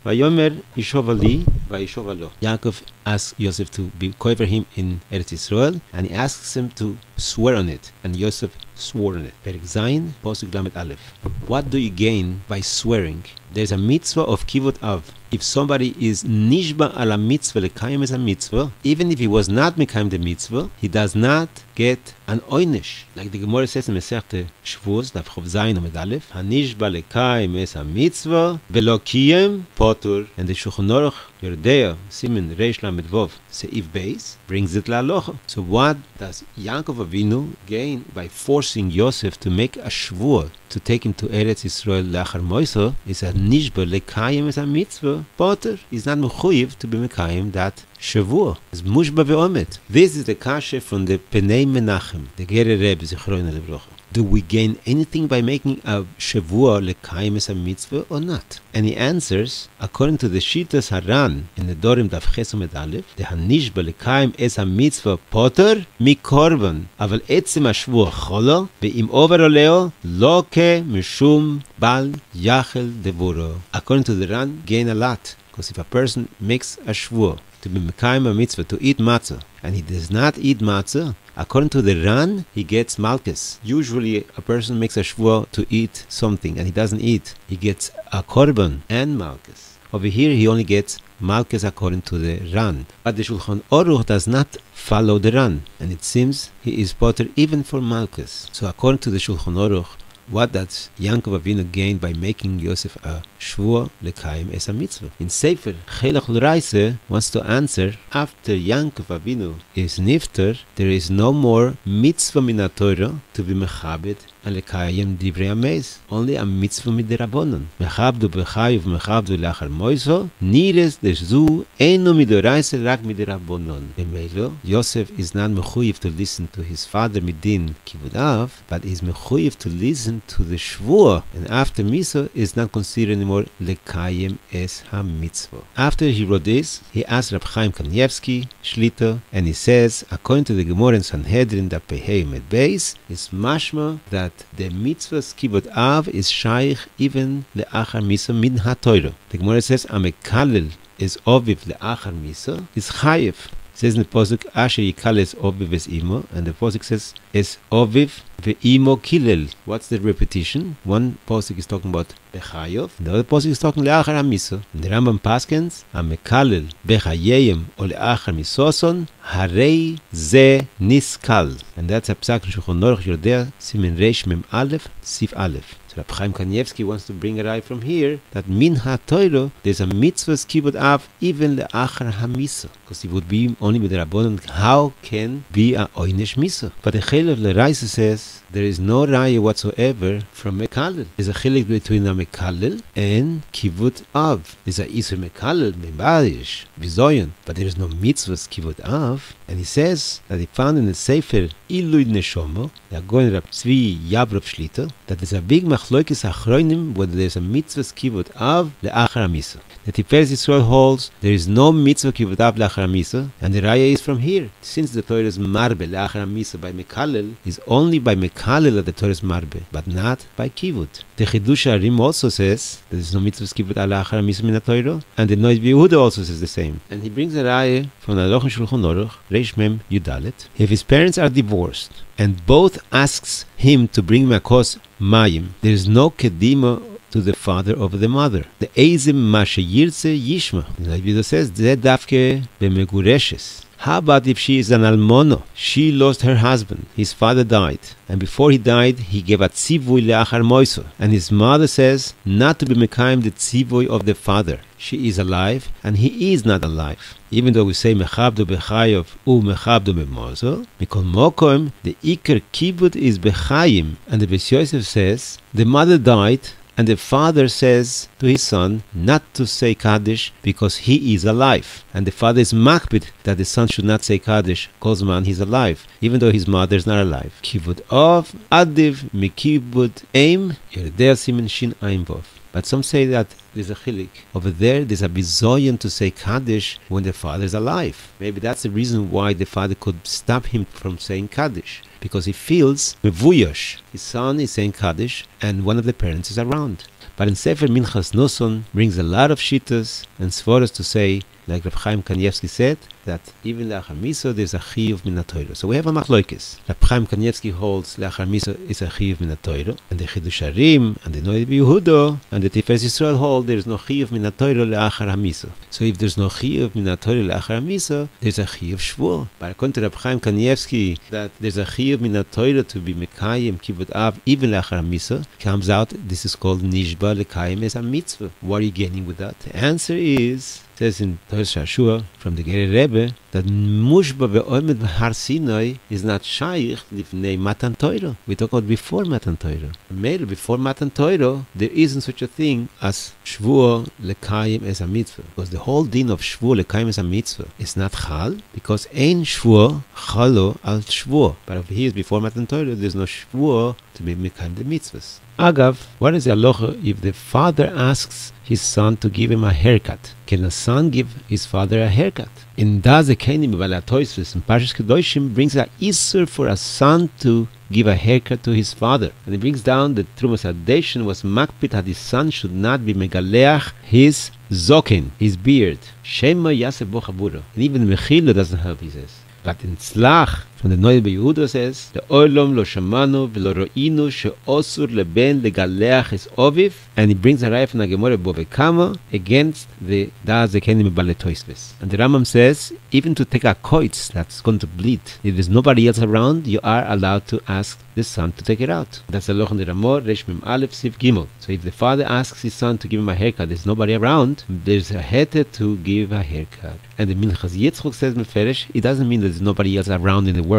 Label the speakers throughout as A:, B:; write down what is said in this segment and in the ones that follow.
A: Vayomer Yishova li, Vayishova lo. Yaakov asks Yosef to be cover him in Eretz Yisrael, and he asks him to swear on it, and Yosef swore on it. Perek Zayin, Posuk Lamed Aleph. What do you gain by swearing? There's a mitzvah of kivod av. If somebody is nishba ala mitzvah lekayim as a mitzvah, even if he was not mekayim the mitzvah, he does not get an oynish. Like the Gemara says in Masechta Shavuos, Daf Chov Zayin Amud Aleph, hanishba lekayim as a mitzvah velo kiyem potur. And the Shulchan Aruch Yerdea Simen Reish Lamed Vov Seif Beis brings it la'alocha. So what does Yaakov Avinu gain by forcing Yosef to make a shvua to take him to Eretz Yisrael laachar moisa? Is a nishba lekayim as a mitzvah. Potter is not mechuyev to be mekayim that shavua. It's mushba ve'omet. This is the kasha from the Penei Mנחem, the Gerer Rebbe Zichrono Livrocha. Do we gain anything by making a shavua lekayim as a mitzvah or not? And he answers, according to the Shitas Haran in the Dorim Daf Ches Amud Aleph, the hanishba lekayim as a mitzvah potter mikorban, aval etzem hashvua cholo ve'im over oleo lo ke mishum bal yachel devuro. According to the Ran, gain a lot, because if a person makes a shvua to be mekayim a mitzvah to eat matzah, and he does not eat matzah, according to the Ran, he gets malchus. Usually a person makes a shvua to eat something and he doesn't eat. He gets a korban and malchus. Over here he only gets malchus according to the Ran. But the Shulchan Aruch does not follow the Ran, and it seems he is potter even for malchus. So according to the Shulchan Aruch, what does Yaakov Avinu gain by making Yosef a shvua lekayim as a mitzvah? In Sefer Chelach L'Raise wants to answer, after Yaakov Avinu is nifter, there is no more mitzvah min haTorah to be mechabed and lekayim divrei amez. Only a mitzvah midirabonon. Mechabdu b'chayiv mechabdu laachar moiso nires dezu eino midoraise rak midirabonon. Emelo, Yosef is not mechuyev to listen to his father midin kivud av, but is mechuyev to listen to the shvua, and after Misa is not considered anymore lekayim es ha-mitzvah. After he wrote this, he asked Rab Chaim Kanievsky, Shlita, and he says, according to the Gemara in Sanhedrin that Pehei Med Beis, is mashma that the mitzvah's kibud av is shaykh even le'achar Misa min ha-Torah. The Gemara says, Amekalel is oviv le'achar Misa, is chayev. It says in the Posuk, Asher Yikal es Oviv es Imo, and the Posuk says, es Oviv ve'imo kilel. What's the repetition? One Posuk is talking about Bechayov, the other Posuk is talking Le'achar HaMisa. And the Rambam Paskens, Amekalel Bechayeyem o Le'achar Misoson, Harei Ze Niskal. And that's a Psak in Shulchan Aruch Yodea, Simen Reish Mem Aleph, Sif Aleph. So Rab Chaim Kanievsky wants to bring a eye from here that min ha-Torah there's a mitzvah's kibud av even le'achar ha-misa, because it would be only with the Rabbanon. How can be a oynish misa? But the Chelach L'Raise says there is no raya whatsoever from mekalel. There's a chilek between a mekalel and kibud av. There's a isur mekalel membadish bizoyon, but there is no mitzvah's kibud av. And he says that he found in the Sefer Ilui Neshomo, the Agon Rab Tzvi Yabrov Shlita, that there's a big machloikis achronim whether there's a mitzvah's kibud av le'achar hamisa. The Tiferes Yisrael holds there is no mitzvah kibud av le'achar hamisa, and the raya is from here. Since the Torah is marbe le'achar hamisa by mekalel, is only by mekalel that the Torah is marbe, but not by kibud. The Chadushy Harim also says there is no mitzvah's kibud av le'achar hamisa min Torah, and the Noid Yehuda also says the same. And he brings a raya from the Halacha Shulchan Aruch, Reish Mem Yudalet. If his parents are divorced and both asks him to bring him akos mayim, there is no kedima to the father over the mother. The Eizim Mashe Yirtze Yishma. The Bible says Ze Davke Bemegureshes. How about if she is an almono? She lost her husband. His father died. And before he died, he gave a tzivui le'achar moiso. And his mother says not to be mekayim the tzivui of the father. She is alive, and he is not alive. Even though we say mechabdo bechayov u mechabdo bemozo, mikol mokom, the iker kibud is bechayim. And the Beis Yosef says the mother died, and the father says to his son not to say Kaddish because he is alive. And the father is makbid that the son should not say Kaddish kozman he's alive, even though his mother is not alive. Kibud of adiv mikibud aim yerdea simen shin aim vov. But some say that there's a chilik. Over there's a bizoyon to say Kaddish when the father is alive. Maybe that's the reason why the father could stop him from saying Kaddish, because he feels mevuyosh. His son is saying Kaddish and one of the parents is around. But in Sefer Minchas Noson brings a lot of shittas and svaras to say, like Reb Chaim Kanievsky said, that even Leachar Misa there's a chiyuv min haTorah. So we have a machlokes. Reb Chaim Kanievsky holds Leachar Misa is a chiyuv min haTorah, and the Chiddush Harim and the Noed Yehuda and the Tiferet Yisrael hold there is no chiyuv min haTorah leachar hamisa. So if there's no chiyuv min haTorah leachar hamisa, there's a chiyuv shvua. But according to Reb Chaim Kanievsky, that there's a chiyuv min haTorah to be mekayim kibud av even leachar hamisa, comes out this is called nishba lekayim as a mitzvah. What are you getting with that? The answer is, says in Torah Shashua from the Gerei Rebbe, that Mushba be'omed v'har Sinai is not shaykh lifnei Matan Torah. We talk about before Matan Torah. Male before Matan Torah, there isn't such a thing as Shvua lekayim as a mitzvah. Because the whole din of Shvua lekayim as a mitzvah is not chal, because ein Shvua chalo al Shvua. But if he is before Matan Torah, there's no Shvua to be mekayim the mitzvahs. Agav, what is the halacha if the father asks his son to give him a haircut? Can a son give his father a haircut? In Daze Kenim Balatoisvis and Parshas Kedoshim brings a isur for a son to give a haircut to his father. And he brings down that Trumas Hadeshin was makpit that his son should not be megaleach his zoken, his beard. Shema Yasef Bo Chabura. And even Mechila doesn't help, he says. But in Tzlach, from the Noed Yehuda says, the Olam lo shamanu v'lo ro'inu she'osur leben legaleach his oviv, and he brings a raya from the Gemara Bovekama against the Da'az Zekenim Baletoisves. And the Rambam says, even to take a koitz that's going to bleed, if there's nobody else around, you are allowed to ask the son to take it out. That's the Loch in the Ramor, Resh Mem Aleph Siv Gimel. So if the father asks his son to give him a haircut, there's nobody around, there's a heter to give a haircut. And the Minchas Yitzchok says Meferish, it doesn't mean that there's nobody else around in the world.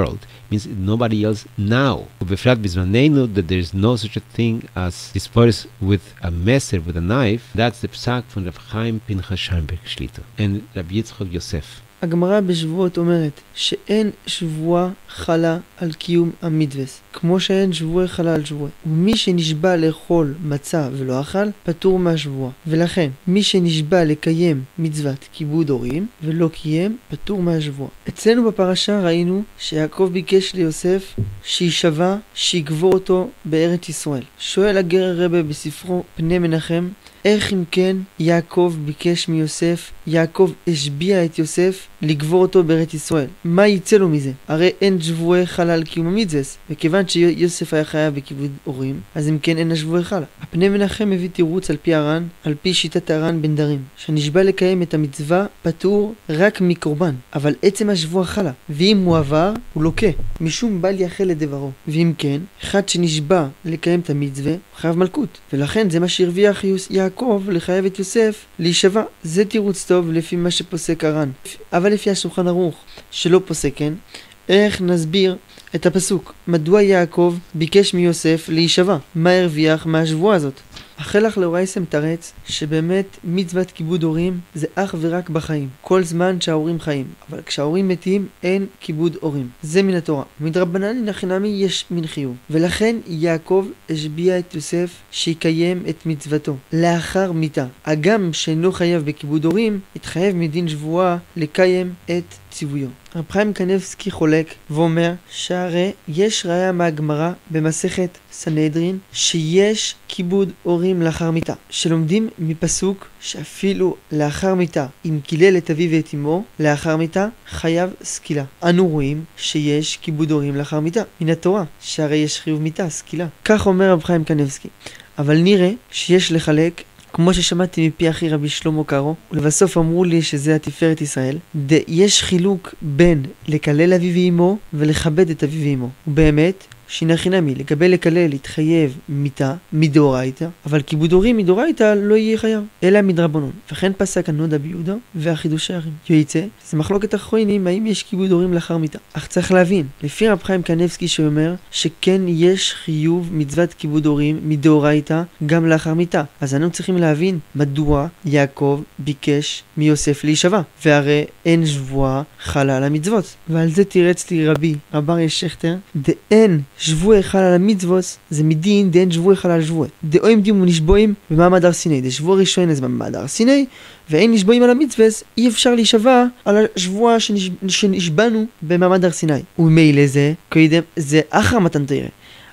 A: It means nobody else now. Ubefrat bizmanenu, that there's no such a thing as dispose with a meser, with a knife. That's the psak from Reb Chaim Pinchas Scheinberg Shlita and Rabbi Yitzchok Yosef.
B: הגמרא בשבועות אומרת שאין שבוע חלה על קיום המצווה, כמו שאין שבוע חלה על שבוע. ומי שנשבע לאכול מצה ולא אכל, פטור מהשבוע. ולכן, מי שנשבע לקיים מצוות כיבוד הורים ולא קיים, פטור מהשבוע. אצלנו בפרשה ראינו שיעקב ביקש ליוסף שישבע, שיגבור אותו בארץ ישראל. שואל הגר רבי בספרו פני מנחם, איך אם כן יעקב ביקש מיוסף, יעקב השביע את יוסף לגבור אותו בארץ ישראל? מה יצא לו מזה? הרי אין שבועי חלה על קיום המצווה, וכיוון שיוסף היה חייב בכיבוד הורים, אז אם כן אין השבועי חלה. הפני מנחם מביא תירוץ על פי הר"ן, על פי שיטת הר"ן בן דרים, שנשבע לקיים את המצווה פטור רק מקורבן, אבל עצם השבוע חלה, ואם הוא עבר, הוא לוקה, משום בל יחל לדברו. ואם כן, אחד שנשבע לקיים את המצווה, הוא חייב מלכות, ולכן זה מה שהרוויח יעקב לחייב את יוסף להישבע. זה תירוץ טוב לפי מה שפוסק הר"ן. אבל לפי השולחן ערוך שלא פוסק כן, איך נסביר את הפסוק? מדוע יעקב ביקש מיוסף להישבע? מה הרוויח מהשבועה הזאת? החלך לאורייסם תרץ שבאמת מצוות כיבוד הורים זה אך ורק בחיים, כל זמן שההורים חיים, אבל כשההורים מתים אין כיבוד הורים. זה מן התורה. מדרבנן לחינמי יש מן חיוב, ולכן יעקב השביע את יוסף שיקיים את מצוותו לאחר מתה. הגם שאינו חייב בכיבוד הורים, התחייב מדין שבועה לקיים את ציוויו. רב חיים קניבסקי חולק ואומר שהרי יש ראיה מהגמרא במסכת סנהדרין שיש כיבוד הורים לאחר מיתה, שלומדים מפסוק שאפילו לאחר מיתה אם קילל את אביו ואת אמו לאחר מיתה חייב סקילה. אנו רואים שיש כיבוד הורים לאחר מיתה מן התורה, שהרי יש חיוב מיתה, סקילה. כך אומר רב חיים קניבסקי. אבל נראה שיש לחלק, כמו ששמעתי מפי אחי רבי שלמה קארו, ולבסוף אמרו לי שזה התפארת ישראל, יש חילוק בין לקלל אביו ואמו ולכבד את אביו ואמו. ובאמת, שינה חינמי, לקבל לקלל להתחייב מיתה מדאורייתא, אבל כיבוד הורים מדאורייתא לא יהיה חייב, אלא מדרבנן. וכן פסק הנודע ביהודה והחידושי הרים. יוצא, זה מחלוקת אחרונים האם יש כיבוד הורים לאחר מיתה. אך צריך להבין, לפי רב חיים קניבסקי שאומר שכן יש חיוב מצוות כיבוד הורים מדאורייתא גם לאחר מיתה. אז אנו צריכים להבין מדוע יעקב ביקש מיוסף להישבע, והרי אין שבועה חלה על המצוות. ועל זה תירץ לי רבי אריה שכטר, דאין שבוע חל על המצוות, זה מדין דאין שבוע חל על שבוע. דאוים דימו נשבועים במעמד הר סיני. דשבוע ראשון אז במעמד הר סיני, ואין נשבועים על המצוות, אי אפשר להישבע על השבוע שנשבענו במעמד הר סיני. וממילא זה, קודם, זה אחר מתן תורה.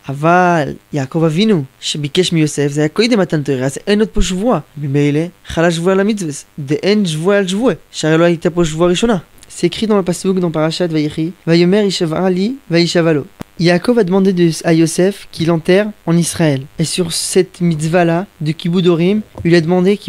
B: אבל יעקב אבינו שביקש מיוסף זה היה קודם מתן תורה, אז אין עוד פה שבוע. ממילא חלה שבוע על המצווה, דאין שבוע על שבוע, שהרי לא הייתה פה שבוע ראשונה. C'est écrit dans le pasuk dans Parashat Vayechi, Vayomer Yishava li, Vayishava lo. Yaakov a demandé à Yosef qu'il enterre en Israël. Et sur cette mitzvah-là, de Kibud Horim, il a demandé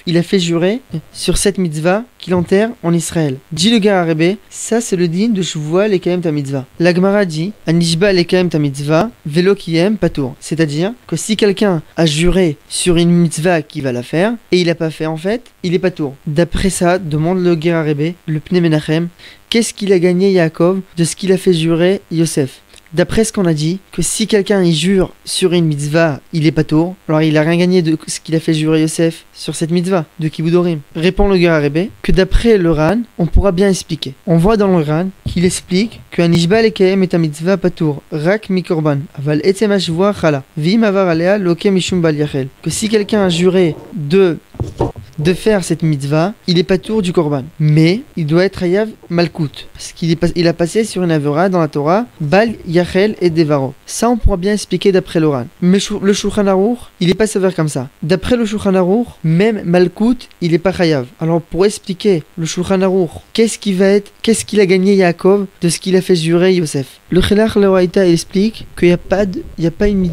B: il a fait jurer sur cette mitzvah qu'il enterre en Israël. Dit le gars Rebbe, ça c'est le din de Shuvua lekayem ta mitzvah. La Gemara dit, Anishba lekayem ta mitzvah, velo kiyem patour. C'est-à-dire que si quelqu'un a juré sur une mitzvah qu'il va la faire, et il l'a pas fait en fait, il est patour. D'après ça, demande le gars Rebbe, le pnei Mנחem, qu'est-ce qu'il a gagné Yaakov de ce qu'il a fait jurer Yosef? D'après ce qu'on a dit, que si quelqu'un y jure sur une mitzvah, il est patour, alors il a rien gagné de ce qu'il a fait jurer Yosef sur cette mitzvah de Kibud Horim. Répond le gars Rebbe que d'après le Ran, on pourra bien expliquer. On voit dans le Ran qu'il explique que un ishba lekayem est un mitzvah patour, rak mikorban, aval etzem hashvua chala, vim avar alea loke mishum bal yachel. Que si quelqu'un a juré de faire cette mitzvah, il est patour du korban. Mais il doit être hayav malkout, parce qu'il a passé sur une avera dans la Torah, bal yachel et devaro. Ça on pourra bien expliquer d'après l'Oran. Mais le Shulchan Aruch, il est pas sévère comme ça. D'après le Shulchan Aruch, même malkout, il est pas hayav. Alors pour expliquer le Shulchan Aruch, qu'est-ce qu'il a gagné Yaakov de ce qu'il a fait jurer Yosef? Le Chilach Leoraita il explique qu'il n'y a pas une mitzvah